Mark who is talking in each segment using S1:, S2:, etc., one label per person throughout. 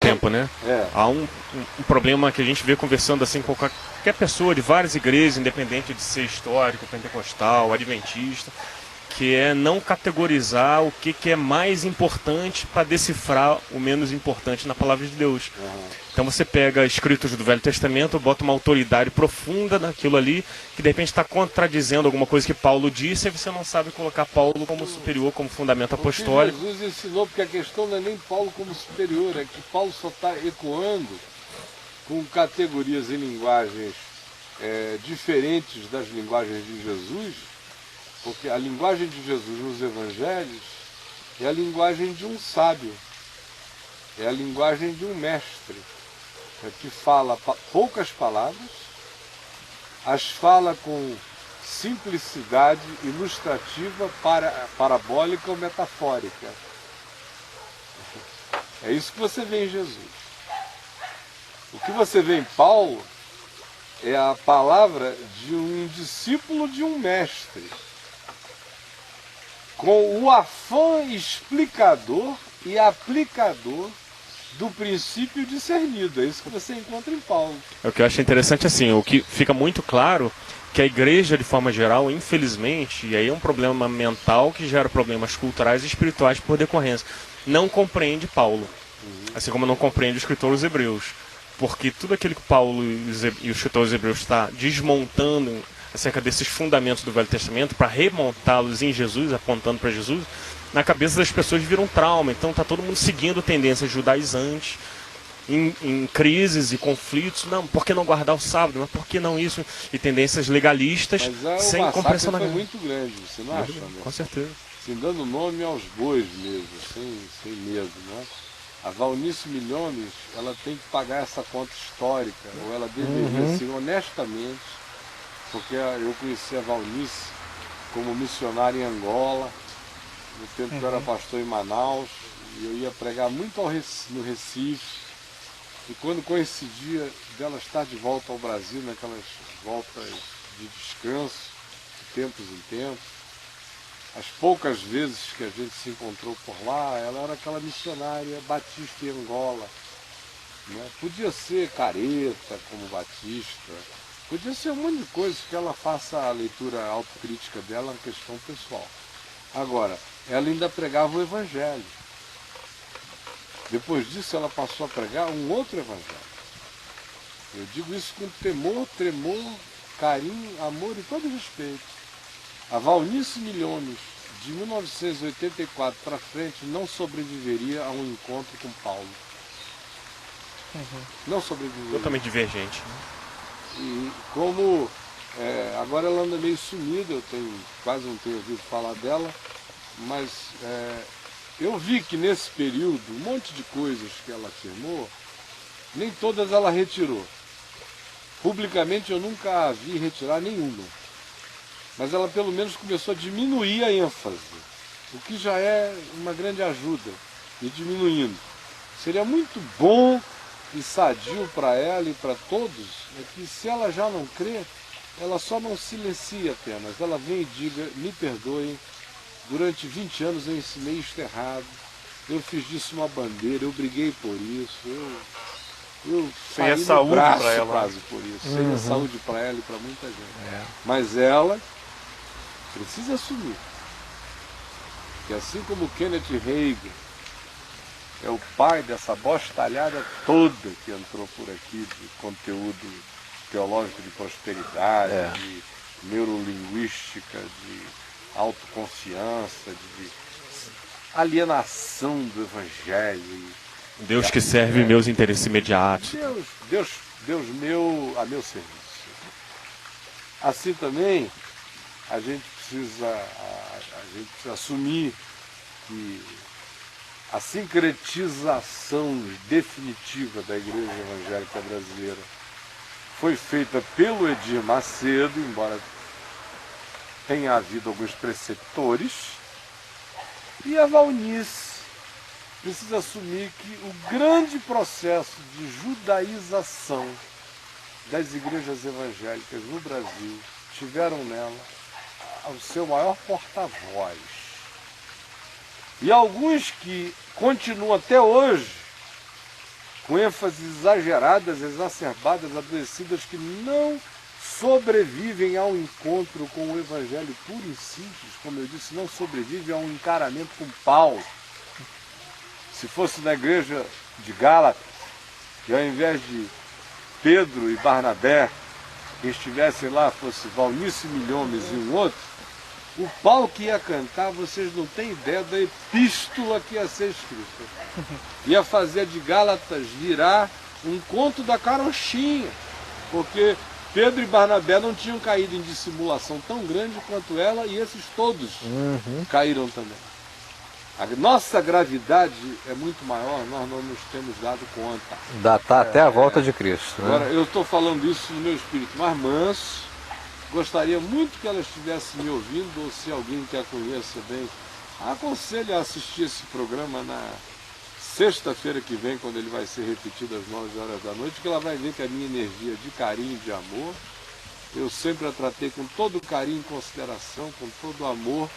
S1: tempo, né?
S2: É.
S1: Há um problema que a gente vê conversando assim com qualquer pessoa de várias igrejas, independente de ser histórico, pentecostal, adventista, que é não categorizar o que é mais importante para decifrar o menos importante na palavra de Deus. Então você pega escritos do Velho Testamento, bota uma autoridade profunda naquilo ali, que de repente está contradizendo alguma coisa que Paulo disse, e você não sabe colocar Paulo como superior, como fundamento apostólico.
S2: O que Jesus ensinou, porque a questão não é nem Paulo como superior, é que Paulo só está ecoando com categorias e linguagens diferentes das linguagens de Jesus, porque a linguagem de Jesus nos evangelhos é a linguagem de um sábio, é a linguagem de um mestre, que fala poucas palavras, as fala com simplicidade ilustrativa, parabólica ou metafórica. É isso que você vê em Jesus. O que você vê em Paulo é a palavra de um discípulo de um mestre, com o afã explicador e aplicador do princípio discernido. É isso que você encontra em Paulo.
S1: O que eu acho interessante assim, o que fica muito claro que a igreja, de forma geral, infelizmente, e aí é um problema mental que gera problemas culturais e espirituais por decorrência, não compreende Paulo, assim como não compreende o escritor dos Hebreus, porque tudo aquilo que Paulo e o escritor dos Hebreus está desmontando acerca desses fundamentos do Velho Testamento para remontá-los em Jesus, apontando para Jesus, na cabeça das pessoas vira um trauma. Então está todo mundo seguindo tendências judaizantes, em crises e conflitos. Não, por que não guardar o sábado? Mas por que não isso? E tendências legalistas sem compreensão na
S2: foi
S1: vida.
S2: muito grande, você não acha, Anderson?
S1: Com certeza.
S2: Assim, dando nome aos bois mesmo, sem medo, né? A Valnice Milhomes, ela tem que pagar essa conta histórica, ou ela deveria, assim, honestamente, porque eu conheci a Valnice como missionária em Angola, no tempo que eu era pastor em Manaus, e eu ia pregar muito no Recife, e quando coincidia dela estar de volta ao Brasil, naquelas voltas de descanso, de tempos em tempos, as poucas vezes que a gente se encontrou por lá, ela era aquela missionária batista em Angola, né? Podia ser careta como batista, podia ser um monte de coisa que ela faça a leitura autocrítica dela na questão pessoal. Agora, ela ainda pregava o Evangelho. Depois disso ela passou a pregar um outro Evangelho. Eu digo isso com temor, tremor, carinho, amor e todo respeito. A Valnice Milhomes, de 1984 para frente, não sobreviveria a um encontro com Paulo. Não sobreviveria.
S1: Totalmente divergente.
S2: E como agora ela anda meio sumida, eu quase não tenho ouvido falar dela, mas eu vi que nesse período, um monte de coisas que ela afirmou, nem todas ela retirou. Publicamente eu nunca a vi retirar nenhuma. Mas ela pelo menos começou a diminuir a ênfase, o que já é uma grande ajuda, e diminuindo. Seria muito bom e sadio para ela e para todos, que se ela já não crê, ela só não silencia apenas, ela vem e diga, me perdoem, durante 20 anos eu ensinei isto errado, eu fiz disso uma bandeira, eu briguei por isso, eu saí no braço quase por isso, seria saúde para ela e para muita gente. Mas ela precisa assumir que assim como Kenneth Hagin é o pai dessa bostalhada toda que entrou por aqui de conteúdo teológico de prosperidade, de neurolinguística, de autoconfiança, de alienação do evangelho.
S1: Deus que serve meus interesses imediatos.
S2: Deus a meu serviço. Assim também a gente precisa assumir que a sincretização definitiva da Igreja Evangélica Brasileira foi feita pelo Edir Macedo, embora tenha havido alguns preceptores, e a Valnice precisa assumir que o grande processo de judaização das igrejas evangélicas no Brasil tiveram nela o seu maior porta-voz. E alguns que continuam até hoje com ênfases exageradas, exacerbadas, adoecidas, que não sobrevivem ao encontro com o Evangelho puro e simples, como eu disse, não sobrevivem a um encaramento com Paulo. Se fosse na igreja de Gálatas, que ao invés de Pedro e Barnabé, que estivessem lá, fosse Valnice Milhomes e um outro, o Paulo que ia cantar, vocês não têm ideia da epístola que ia ser escrita. Ia fazer de Gálatas virar um conto da carochinha, porque Pedro e Barnabé não tinham caído em dissimulação tão grande quanto ela, e esses todos caíram também. A nossa gravidade é muito maior, nós não nos temos dado conta.
S3: Datar até a volta de Cristo. Né?
S2: Agora, eu estou falando isso no meu espírito mais manso. Gostaria muito que ela estivesse me ouvindo, ou se alguém que a conheça bem, aconselho a assistir esse programa na sexta-feira que vem, quando ele vai ser repetido às 9 horas da noite, que ela vai ver que a minha energia de carinho e de amor, eu sempre a tratei com todo carinho e consideração, com todo amor,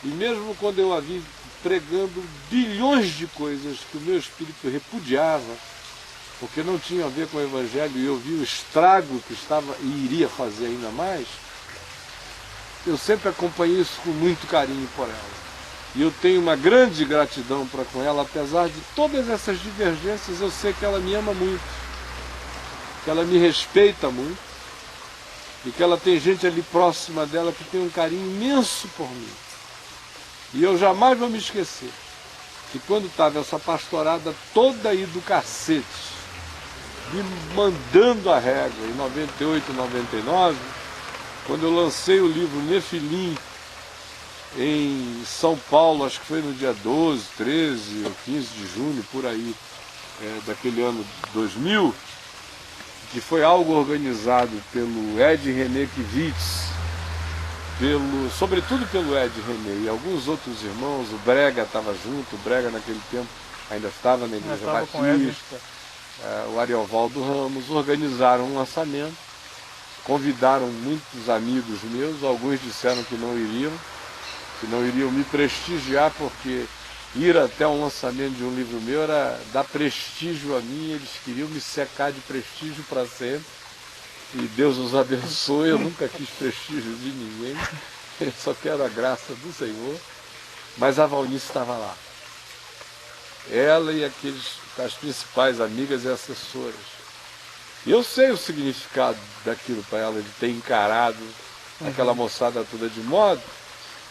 S2: e mesmo quando eu a vi pregando bilhões de coisas que o meu espírito repudiava, porque não tinha a ver com o Evangelho, e eu vi o estrago que estava e iria fazer ainda mais, eu sempre acompanhei isso com muito carinho por ela. E eu tenho uma grande gratidão para com ela, apesar de todas essas divergências, eu sei que ela me ama muito, que ela me respeita muito, e que ela tem gente ali próxima dela que tem um carinho imenso por mim. E eu jamais vou me esquecer que quando estava essa pastorada toda aí do cacete, me mandando a régua, em 98, 99, quando eu lancei o livro Nefilim, em São Paulo, acho que foi no dia 12, 13 ou 15 de junho, por aí, daquele ano 2000, que foi algo organizado pelo Ed René Kivitz, sobretudo pelo Ed René e alguns outros irmãos. O Brega estava junto, o Brega naquele tempo ainda estava na Igreja Batista, o Ariovaldo Ramos, organizaram um lançamento, convidaram muitos amigos meus, alguns disseram que não iriam me prestigiar, porque ir até um lançamento de um livro meu era dar prestígio a mim, eles queriam me secar de prestígio para sempre. E Deus os abençoe, eu nunca quis prestígio de ninguém, eu só quero a graça do Senhor. Mas a Valnice estava lá. Ela e as principais amigas e assessoras. E eu sei o significado daquilo para ela, de ter encarado aquela moçada toda, de modo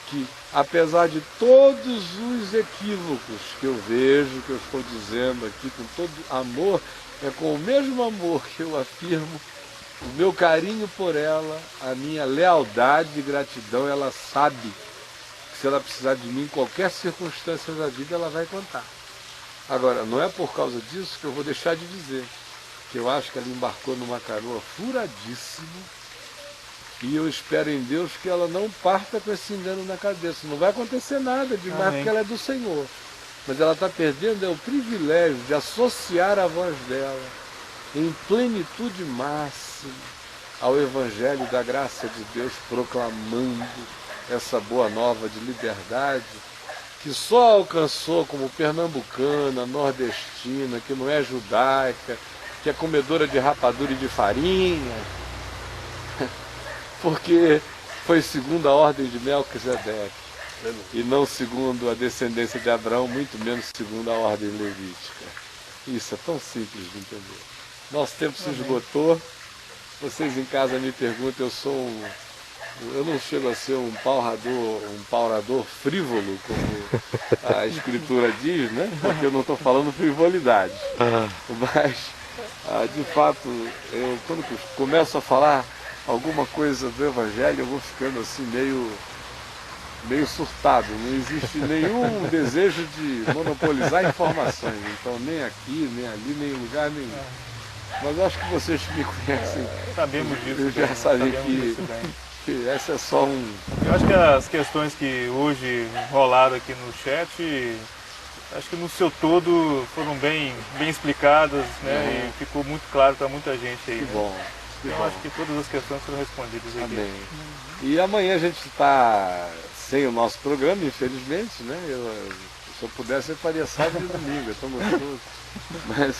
S2: que, apesar de todos os equívocos que eu vejo, que eu estou dizendo aqui com todo amor, é com o mesmo amor que eu afirmo o meu carinho por ela, a minha lealdade e gratidão. Ela sabe que se ela precisar de mim em qualquer circunstância da vida, ela vai contar. Agora, não é por causa disso que eu vou deixar de dizer que eu acho que ela embarcou numa canoa furadíssima, e eu espero em Deus que ela não parta com esse engano na cabeça. Não vai acontecer nada demais, porque ela é do Senhor. Mas ela está perdendo o privilégio de associar a voz dela em plenitude máxima ao Evangelho da graça de Deus, proclamando essa boa nova de liberdade, que só alcançou como pernambucana, nordestina, que não é judaica, que é comedora de rapadura e de farinha, porque foi segundo a ordem de Melquisedeque, e não segundo a descendência de Abraão, muito menos segundo a ordem levítica. Isso é tão simples de entender. Nosso tempo se esgotou. Vocês em casa me perguntam, eu não chego a ser um paurador frívolo, como a Escritura diz, né? Porque eu não estou falando frivolidade. Mas, de fato, quando começo a falar alguma coisa do Evangelho, eu vou ficando assim meio surtado. Não existe nenhum desejo de monopolizar informações. Então, nem aqui, nem ali, nem em lugar nenhum. Mas acho que vocês que me conhecem,
S4: sabemos disso,
S2: já sabem que essa é só um...
S4: Eu acho que as questões que hoje rolaram aqui no chat, acho que no seu todo foram bem explicadas, né? E ficou muito claro para muita gente aí.
S2: Que bom.
S4: Então acho que todas as questões foram respondidas aqui.
S2: Amém. E amanhã a gente está sem o nosso programa, infelizmente, né? Se eu pudesse, eu faria sábado e domingo, é tão gostoso. Mas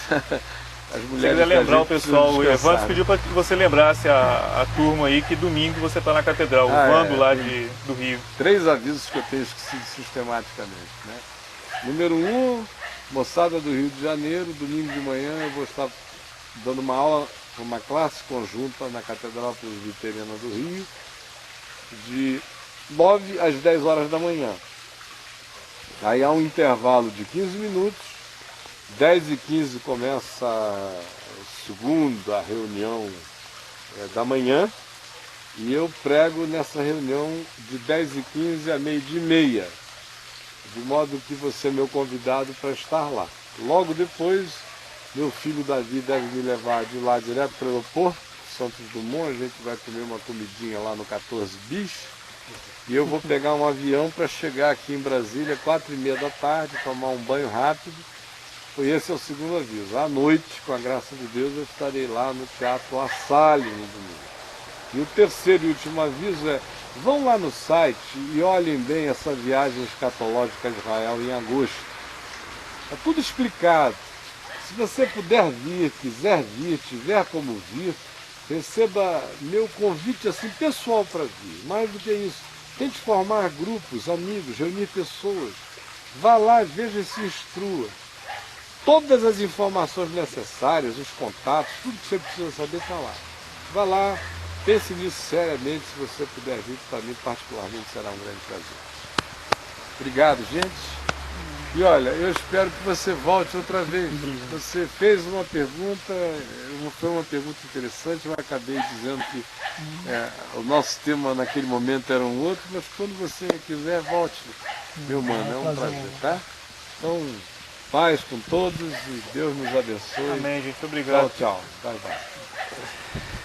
S2: as
S4: Se
S2: mulheres.
S4: quiser lembrar o pessoal, o Evandro
S2: né?
S4: pediu para que você lembrasse a turma aí que domingo você está na catedral, o Vando lá do Rio.
S2: 3 avisos que eu tenho esquecido sistematicamente. Né? Número 1, moçada do Rio de Janeiro, domingo de manhã eu vou estar dando uma aula, uma classe conjunta na Catedral Presbiteriana do Rio, de 9 às 10 horas da manhã. Aí há um intervalo de 15 minutos, 10h15 começa a segunda reunião da manhã, e eu prego nessa reunião de 10h15 a 12h30, de modo que você é meu convidado para estar lá. Logo depois, meu filho Davi deve me levar de lá direto para o aeroporto, Santos Dumont, a gente vai comer uma comidinha lá no 14 Bis, e eu vou pegar um avião para chegar aqui em Brasília 4h30 da tarde, tomar um banho rápido. E esse é o segundo aviso. À noite, com a graça de Deus, eu estarei lá no Teatro La Salle no domingo. E o terceiro e último aviso é: vão lá no site e olhem bem essa viagem escatológica a Israel em agosto. Está tudo explicado. Se você puder vir, quiser vir, tiver como vir, receba meu convite assim pessoal para vir. Mais do que isso, tente formar grupos, amigos, reunir pessoas. Vá lá, veja e se instrua. Todas as informações necessárias, os contatos, tudo que você precisa saber está lá. Vá lá, pense nisso seriamente, se você puder vir, para mim particularmente será um grande prazer. Obrigado, gente. E olha, eu espero que você volte outra vez. Você fez uma pergunta, foi uma pergunta interessante, eu acabei dizendo que o nosso tema naquele momento era um outro, mas quando você quiser, volte, meu mano, é um prazer, tá? Então, paz com todos e Deus nos abençoe.
S4: Amém, gente. Obrigado.
S2: Tchau, tchau. Bye, bye.